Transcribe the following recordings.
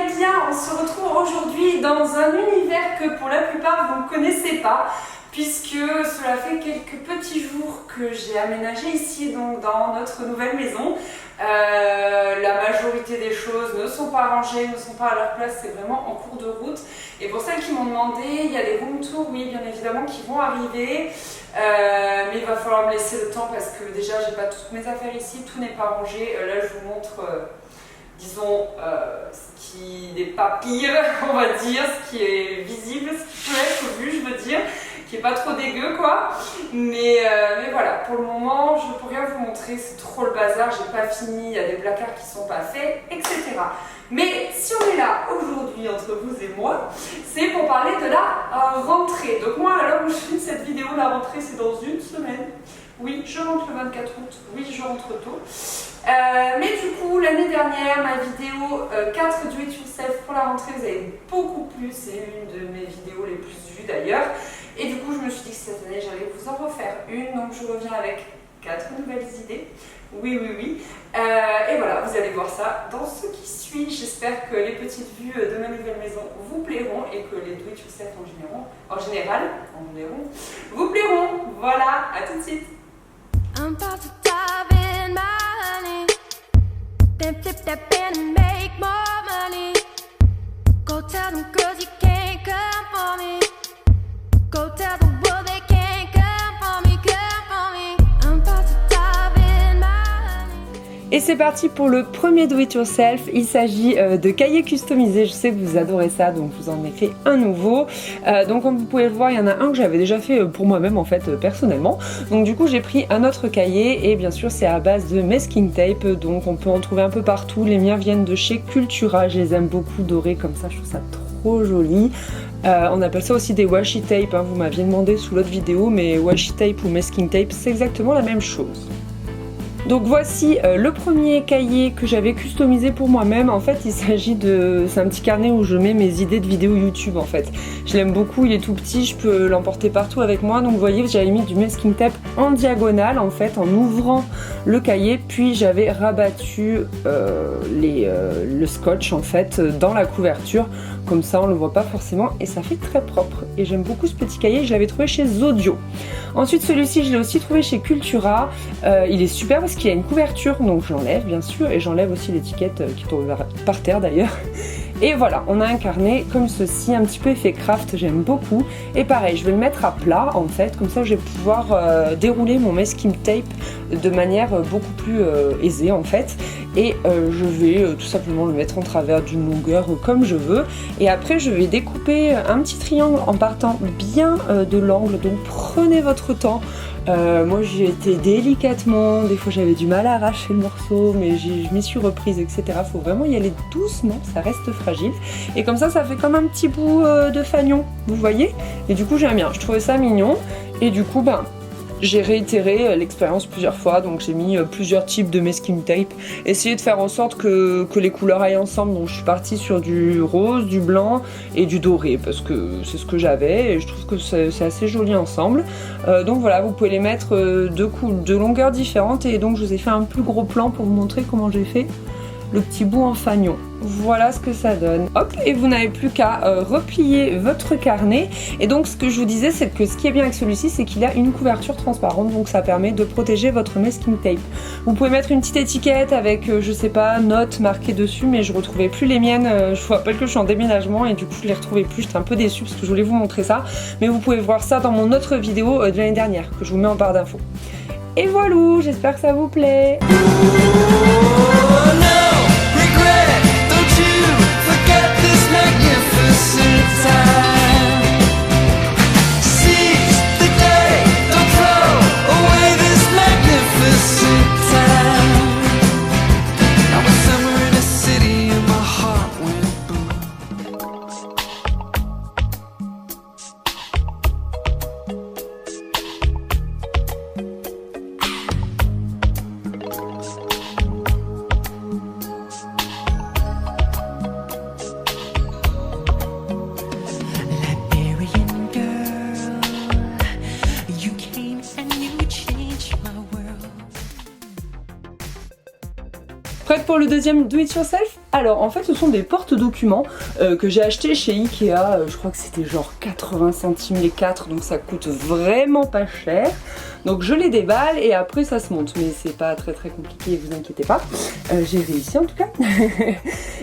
Eh bien, on se retrouve aujourd'hui dans un univers que pour la plupart vous ne connaissez pas, puisque cela fait quelques petits jours que j'ai aménagé ici, donc dans notre nouvelle maison. La majorité des choses ne sont pas rangées, ne sont pas à leur place, c'est vraiment en cours de route. Et pour celles qui m'ont demandé, il y a des room tours, oui, bien évidemment, qui vont arriver. Mais il va falloir me laisser le temps parce que déjà, j'ai pas toutes mes affaires ici, tout n'est pas rangé. Là, je vous montre, disons, ce qui n'est pas pire, on va dire, ce qui est visible, ce qui peut être vu, je veux dire, qui est pas trop dégueu, quoi. Mais voilà, pour le moment, je peux rien vous montrer, c'est trop le bazar, j'ai pas fini, il y a des placards qui sont pas faits, etc. Mais si on est là aujourd'hui entre vous et moi, c'est pour parler de la rentrée. Donc moi, à l'heure où je filme cette vidéo, la rentrée c'est dans une semaine. Oui, je rentre le 24 août, oui, je rentre tôt. Mais du coup, l'année dernière, ma vidéo 4 do it yourself pour la rentrée, vous avez beaucoup plu, c'est une de mes vidéos les plus vues d'ailleurs. Et du coup, je me suis dit que cette année, j'allais vous en refaire une, donc je reviens avec 4 nouvelles idées. Oui. Et voilà, vous allez voir ça dans ce qui suit. J'espère que les petites vues de ma nouvelle maison vous plairont et que les do it yourself en général vous plairont. Voilà, à tout de suite. I'm about to dive in my honey, then flip that pen and make more money. Go tell them girls you can't come for me. Go tell the world they can't come for me, come for me. I'm about to dive in my honey. Et c'est parti pour le premier do it yourself. Il s'agit de cahiers customisés. Je sais que vous adorez ça, donc je vous en ai fait un nouveau. Donc comme vous pouvez le voir, il y en a un que j'avais déjà fait pour moi-même en fait, personnellement. Donc du coup j'ai pris un autre cahier et bien sûr c'est à base de masking tape. Donc on peut en trouver un peu partout. Les miens viennent de chez Cultura. Je les aime beaucoup dorés comme ça, je trouve ça trop joli. On appelle ça aussi des washi tape, hein. Vous m'aviez demandé sous l'autre vidéo, mais washi tape ou masking tape c'est exactement la même chose. Donc voici le premier cahier que j'avais customisé pour moi-même. En fait il s'agit de... c'est un petit carnet où je mets mes idées de vidéos YouTube en fait. Je l'aime beaucoup, il est tout petit, je peux l'emporter partout avec moi. Donc vous voyez, j'avais mis du masking tape en diagonale en fait, en ouvrant le cahier. Puis j'avais rabattu le scotch en fait dans la couverture. Comme ça on le voit pas forcément et ça fait très propre. Et j'aime beaucoup ce petit cahier, je l'avais trouvé chez Zodio. Ensuite celui-ci je l'ai aussi trouvé chez Cultura. Il est super parce qu'il y a une couverture, donc je l'enlève bien sûr, et j'enlève aussi l'étiquette qui tombe par terre d'ailleurs. Et voilà, on a un carnet comme ceci, un petit peu effet craft, j'aime beaucoup. Et pareil, je vais le mettre à plat en fait, comme ça je vais pouvoir dérouler mon masking tape de manière beaucoup plus aisée en fait. Et je vais tout simplement le mettre en travers d'une longueur comme je veux. Et après je vais découper un petit triangle en partant bien de l'angle, donc prenez votre temps. Moi j'ai été délicatement, des fois j'avais du mal à arracher le morceau, mais je m'y suis reprise, etc. Faut vraiment y aller doucement, ça reste fragile. Et comme ça fait comme un petit bout de fanion, vous voyez. Et du coup j'aime bien, je trouvais ça mignon. Et du coup j'ai réitéré l'expérience plusieurs fois, donc j'ai mis plusieurs types de masking tape, essayer de faire en sorte que les couleurs aillent ensemble. Donc je suis partie sur du rose, du blanc et du doré parce que c'est ce que j'avais et je trouve que c'est assez joli ensemble. Donc voilà, vous pouvez les mettre de longueurs différentes et donc je vous ai fait un plus gros plan pour vous montrer comment j'ai fait le petit bout en fanion. Voilà ce que ça donne. Hop, et vous n'avez plus qu'à replier votre carnet. Et donc ce que je vous disais, c'est que ce qui est bien avec celui-ci, c'est qu'il a une couverture transparente, donc ça permet de protéger votre masking tape. Vous pouvez mettre une petite étiquette avec, je sais pas, notes marquées dessus, mais je retrouvais plus les miennes. Je vous rappelle que je suis en déménagement et du coup je les retrouvais plus. J'étais un peu déçue parce que je voulais vous montrer ça. Mais vous pouvez voir ça dans mon autre vidéo de l'année dernière, que je vous mets en barre d'infos. Et voilà, j'espère que ça vous plaît. Prête pour le deuxième do it yourself? Alors en fait ce sont des porte-documents que j'ai acheté chez Ikea, je crois que c'était genre 80 centimes les 4, donc ça coûte vraiment pas cher. Donc je les déballe et après ça se monte, mais c'est pas très compliqué, vous inquiétez pas. J'ai réussi en tout cas.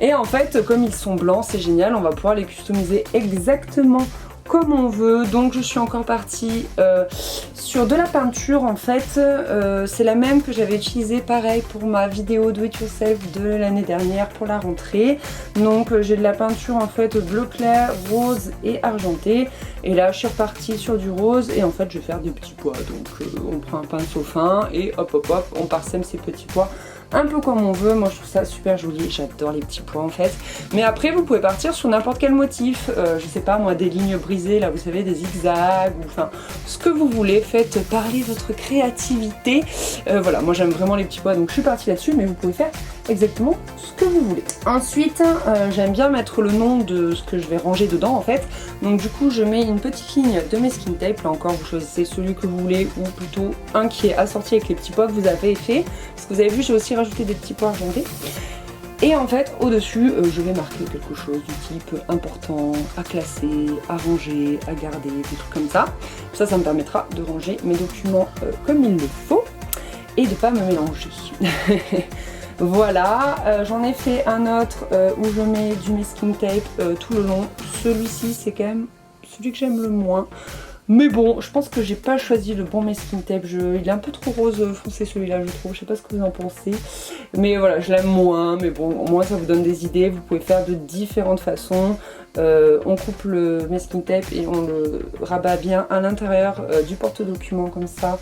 Et en fait comme ils sont blancs c'est génial, on va pouvoir les customiser exactement comme on veut. Donc je suis encore partie sur de la peinture en fait, c'est la même que j'avais utilisée pareil pour ma vidéo do it yourself de l'année dernière pour la rentrée. Donc j'ai de la peinture en fait bleu clair, rose et argenté, et là je suis repartie sur du rose et en fait je vais faire des petits pois. Donc on prend un pinceau fin et hop hop hop on parsème ces petits pois un peu comme on veut. Moi je trouve ça super joli, j'adore les petits pois en fait. Mais après vous pouvez partir sur n'importe quel motif, je sais pas moi, des lignes brisées là, vous savez, des zigzags, ou enfin ce que vous voulez, faites parler votre créativité. Voilà, moi j'aime vraiment les petits pois, donc je suis partie là-dessus, mais vous pouvez faire exactement ce que vous voulez. Ensuite j'aime bien mettre le nom de ce que je vais ranger dedans en fait. Donc du coup je mets une petite ligne de masking tape, là encore vous choisissez celui que vous voulez, ou plutôt un qui est assorti avec les petits pois que vous avez fait, parce que vous avez vu j'ai aussi rajouté des petits pois argentés. Et en fait au dessus je vais marquer quelque chose du type important, à classer, à ranger, à garder, des trucs comme ça. Ça me permettra de ranger mes documents comme il le faut et de pas me mélanger. Voilà, j'en ai fait un autre où je mets du masking tape tout le long. Celui-ci c'est quand même celui que j'aime le moins. Mais bon, je pense que j'ai pas choisi le bon masking tape. Il est un peu trop rose foncé celui-là, je trouve. Je sais pas ce que vous en pensez. Mais voilà, je l'aime moins. Mais bon, au moins ça vous donne des idées. Vous pouvez faire de différentes façons. On coupe le masking tape et on le rabat bien à l'intérieur du porte-document comme ça.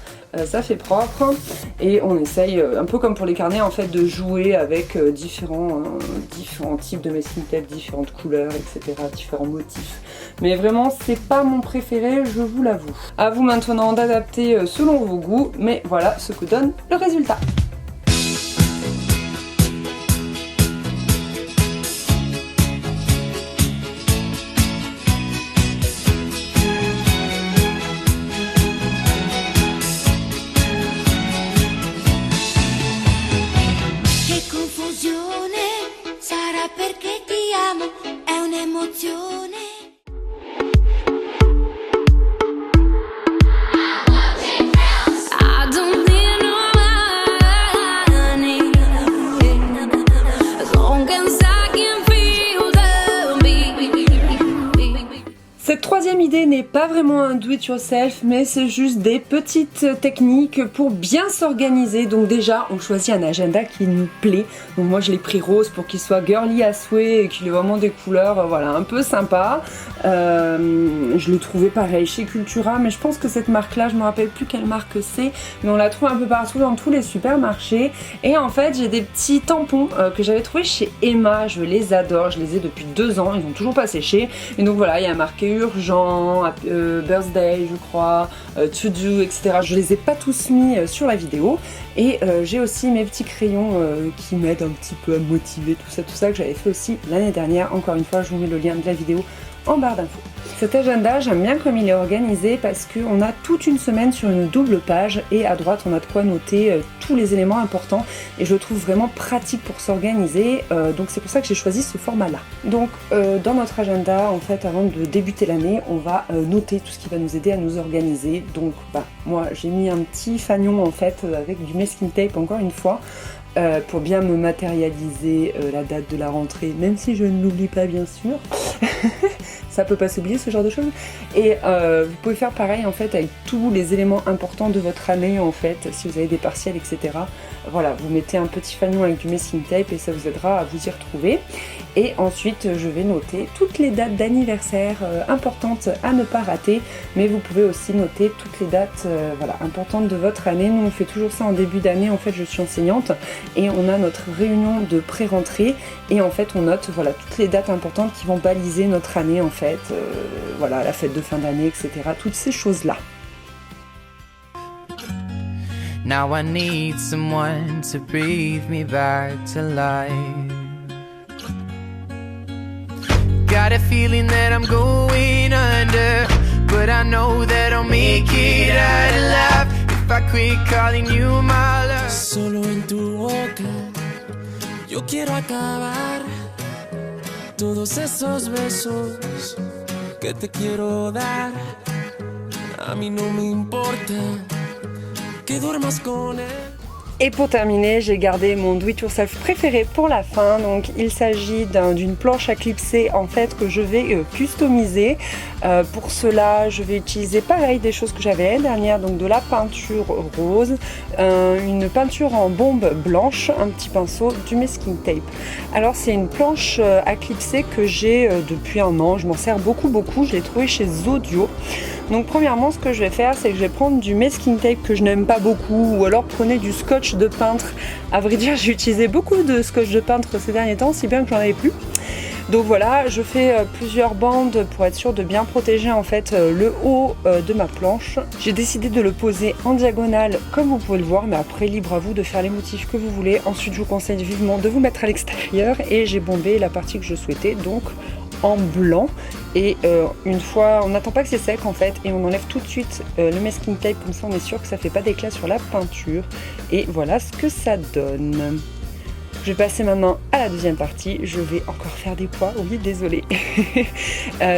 Ça fait propre. Et on essaye, un peu comme pour les carnets en fait, de jouer avec différents types de masking tape, différentes couleurs, etc. Différents motifs. Mais vraiment, c'est pas mon préféré, je vous l'avoue. À vous maintenant d'adapter selon vos goûts, mais voilà ce que donne le résultat. Cette troisième idée n'est pas vraiment un do it yourself, mais c'est juste des petites techniques pour bien s'organiser. Donc déjà on choisit un agenda qui nous plaît. Donc moi je l'ai pris rose pour qu'il soit girly à souhait et qu'il ait vraiment des couleurs voilà, un peu sympa. Je l'ai trouvé pareil chez Cultura, mais je pense que cette marque là, je me rappelle plus quelle marque c'est, mais on la trouve un peu partout dans tous les supermarchés. Et en fait j'ai des petits tampons que j'avais trouvé chez Emma, je les adore, je les ai depuis 2 ans, ils n'ont toujours pas séché. Et donc voilà, il y a marqué urgent, birthday je crois, to do, etc. Je les ai pas tous mis sur la vidéo. Et j'ai aussi mes petits crayons qui m'aident un petit peu à me motiver, tout ça que j'avais fait aussi l'année dernière. Encore une fois, je vous mets le lien de la vidéo en barre d'infos. Cet agenda, j'aime bien comme il est organisé parce qu'on a toute une semaine sur une double page et à droite on a de quoi noter tous les éléments importants et je le trouve vraiment pratique pour s'organiser, donc c'est pour ça que j'ai choisi ce format là. Donc dans notre agenda en fait, avant de débuter l'année, on va noter tout ce qui va nous aider à nous organiser. Donc moi j'ai mis un petit fanion en fait avec du masking tape encore une fois, pour bien me matérialiser la date de la rentrée, même si je ne l'oublie pas bien sûr. Ça peut pas s'oublier ce genre de choses. Et vous pouvez faire pareil en fait avec tous les éléments importants de votre année en fait, si vous avez des partiels etc. Voilà, vous mettez un petit fanion avec du masking tape et ça vous aidera à vous y retrouver. Et ensuite je vais noter toutes les dates d'anniversaire importantes à ne pas rater, mais vous pouvez aussi noter toutes les dates voilà, importantes de votre année. Nous on fait toujours ça en début d'année, en fait je suis enseignante et on a notre réunion de pré-rentrée et en fait on note voilà, toutes les dates importantes qui vont baliser notre année en fait, voilà, la fête de fin d'année etc, toutes ces choses là. Now I need someone to breathe me back to life. Got a feeling that I'm going under, but I know that I'll make it out alive if I quit calling you my love. Solo en tu boca Yo quiero acabar todos esos besos que te quiero dar. A mí no me importa que duermas con él. Et pour terminer, j'ai gardé mon do it yourself préféré pour la fin. Donc il s'agit d'une planche à clipser en fait que je vais customiser. Pour cela, je vais utiliser pareil des choses que j'avais l'année dernière, donc de la peinture rose, une peinture en bombe blanche, un petit pinceau, du masking tape. Alors c'est une planche à clipser que j'ai depuis un an. Je m'en sers beaucoup. Je l'ai trouvée chez Zodio. Donc premièrement, ce que je vais faire, c'est que je vais prendre du masking tape que je n'aime pas beaucoup, ou alors prenez du scotch de peintre. À vrai dire, j'ai utilisé beaucoup de scotch de peintre ces derniers temps, si bien que j'en avais plus. Donc voilà, je fais plusieurs bandes pour être sûr de bien protéger en fait le haut de ma planche. J'ai décidé de le poser en diagonale comme vous pouvez le voir, mais après libre à vous de faire les motifs que vous voulez. Ensuite, je vous conseille vivement de vous mettre à l'extérieur et j'ai bombé la partie que je souhaitais, donc en blanc. Et une fois, on n'attend pas que c'est sec en fait, et on enlève tout de suite le masking tape, comme ça on est sûr que ça fait pas d'éclat sur la peinture. Et voilà ce que ça donne. Je vais passer maintenant à la deuxième partie. Je vais encore faire des poids, oui désolé.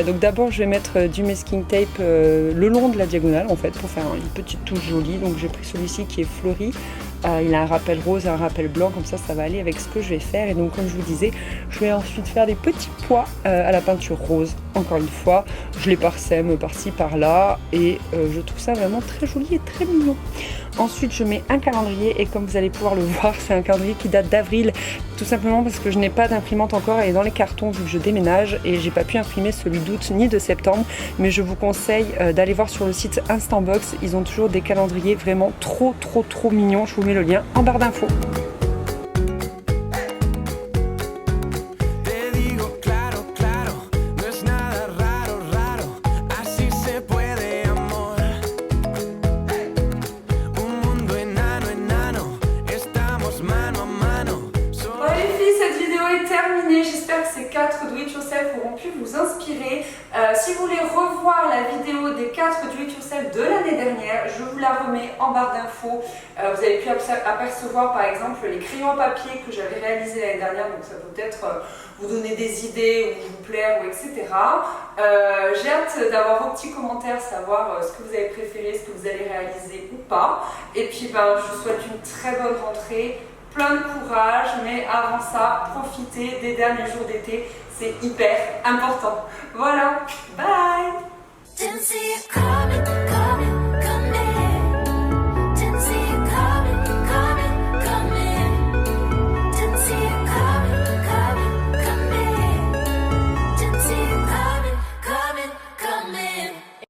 Donc d'abord je vais mettre du masking tape le long de la diagonale en fait pour faire une petite touche jolie. Donc j'ai pris celui-ci qui est fleuri. Il a un rappel rose et un rappel blanc, comme ça va aller avec ce que je vais faire. Et donc comme je vous disais, je vais ensuite faire des petits pois à la peinture rose. Encore une fois, je les parsème par-ci par-là et je trouve ça vraiment très joli et très mignon. Ensuite je mets un calendrier et comme vous allez pouvoir le voir, c'est un calendrier qui date d'avril, tout simplement parce que je n'ai pas d'imprimante encore, elle est dans les cartons vu que je déménage et j'ai pas pu imprimer celui d'août ni de septembre, mais je vous conseille d'aller voir sur le site Instantbox, ils ont toujours des calendriers vraiment trop mignons. Je vous mets le lien en barre d'infos. J'espère que ces 4 do it yourself auront pu vous inspirer. Si vous voulez revoir la vidéo des 4 do it yourself de l'année dernière, je vous la remets en barre d'infos. Vous avez pu apercevoir par exemple les crayons à papier que j'avais réalisés l'année dernière, donc ça peut peut-être vous donner des idées ou vous plaire, ou etc. J'ai hâte d'avoir vos petits commentaires, savoir ce que vous avez préféré, ce que vous allez réaliser ou pas. Et puis je vous souhaite une très bonne rentrée. Plein de courage, mais avant ça, profitez des derniers jours d'été, c'est hyper important. Voilà, bye!